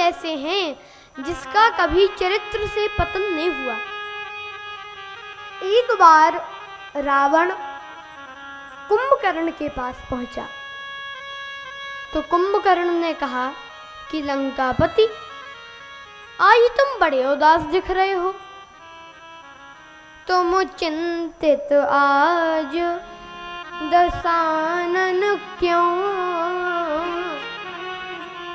ऐसे हैं जिसका कभी चरित्र से पतन नहीं हुआ। एक बार रावण कुंभकर्ण के पास पहुंचा तो कुंभकर्ण ने कहा कि लंकापति, आज तुम बड़े उदास दिख रहे हो। तुम चिंतित आज दशानन क्यों?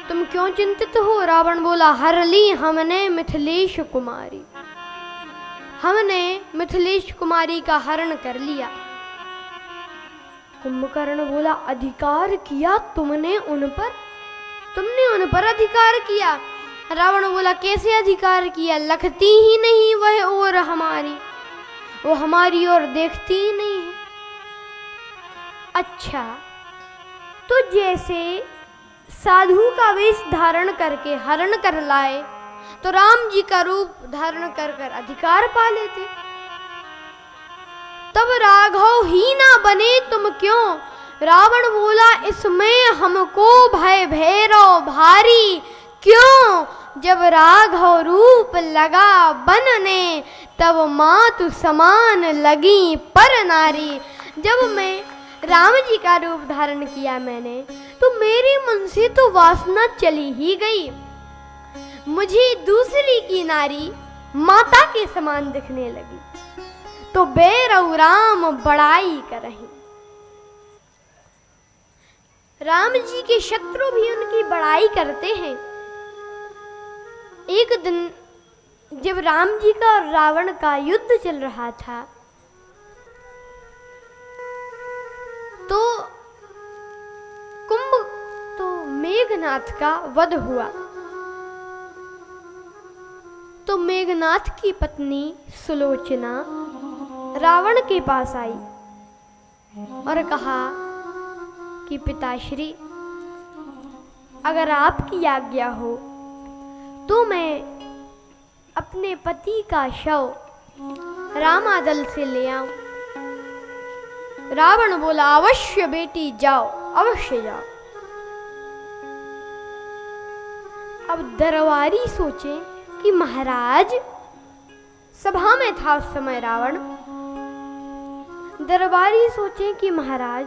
तुम क्यों चिंतित हो? रावण बोला, हर ली हमने मिथिलेश कुमारी, हमने मिथिलेश कुमारी का हरण कर लिया। कुंभकर्ण बोला, अधिकार किया तुमने उन पर? तुमने उन पर अधिकार किया? रावण बोला, कैसे अधिकार किया? लखती ही नहीं वह और हमारी, वो हमारी ओर देखती ही नहीं है। अच्छा, तो जैसे साधु का वेश धारण करके हरण कर लाए तो राम जी का रूप धारण कर कर अधिकार पा लेते। तब राघव ही ना बने तुम क्यों? रावण बोला, इसमें हमको भय भैरव भारी क्यों? जब राघव रूप लगा बनने तब मातु समान लगी पर नारी। जब मैं राम जी का रूप धारण किया मैंने तो मेरे मन से तो वासना चली ही गई। मुझे दूसरी की नारी माता के समान दिखने लगी तो बैरऊ राम बड़ाई करहीं। राम जी के शत्रु भी उनकी बड़ाई करते हैं। एक दिन जब राम जी का और रावण का युद्ध चल रहा था तो मेघनाथ का वध हुआ। तो मेघनाथ की पत्नी सुलोचना रावण के पास आई और कहा कि पिताश्री, अगर आपकी आज्ञा हो तो मैं अपने पति का शव रामादल से ले आऊं। रावण बोला, अवश्य बेटी जाओ, अवश्य जाओ। अब दरबारी सोचे कि महाराज, सभा में था उस समय रावण, दरबारी सोचे कि महाराज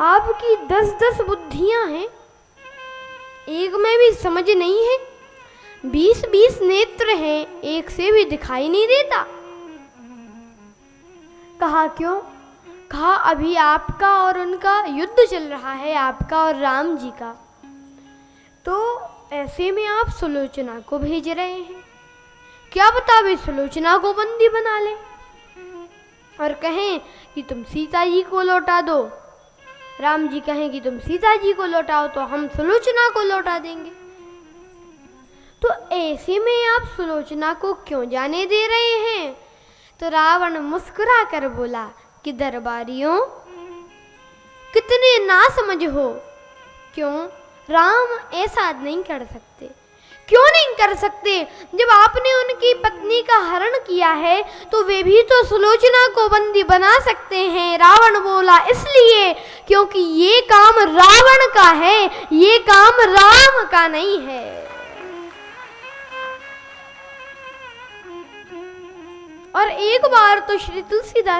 आपकी 10-10 बुद्धियां हैं, एक में भी समझ नहीं है, 20-20 नेत्र हैं, एक से भी दिखाई नहीं देता। कहा क्यों? कहा अभी आपका और उनका युद्ध चल रहा है, आपका और राम जी का, तो ऐसे में आप सुलोचना को भेज रहे हैं, क्या पता वे सुलोचना को बंदी बना लें और कहें कि तुम सीता जी को लौटा दो। राम जी कहें कि तुम सीता जी को लौटाओ तो हम सुलोचना को लौटा देंगे। तो ऐसे में आप सुलोचना को क्यों जाने दे रहे हैं? तो रावण मुस्कुरा कर बोला कि दरबारियों, कितने ना समझ हो। क्यों? राम ऐसा नहीं कर सकते। क्यों नहीं कर सकते? जब आपने उनकी पत्नी का हरण किया है तो वे भी तो सुलोचना को बंदी बना सकते हैं। रावण बोला, इसलिए क्योंकि ये काम रावण का है, ये काम राम का नहीं है। और एक बार तो श्री तुलसीदास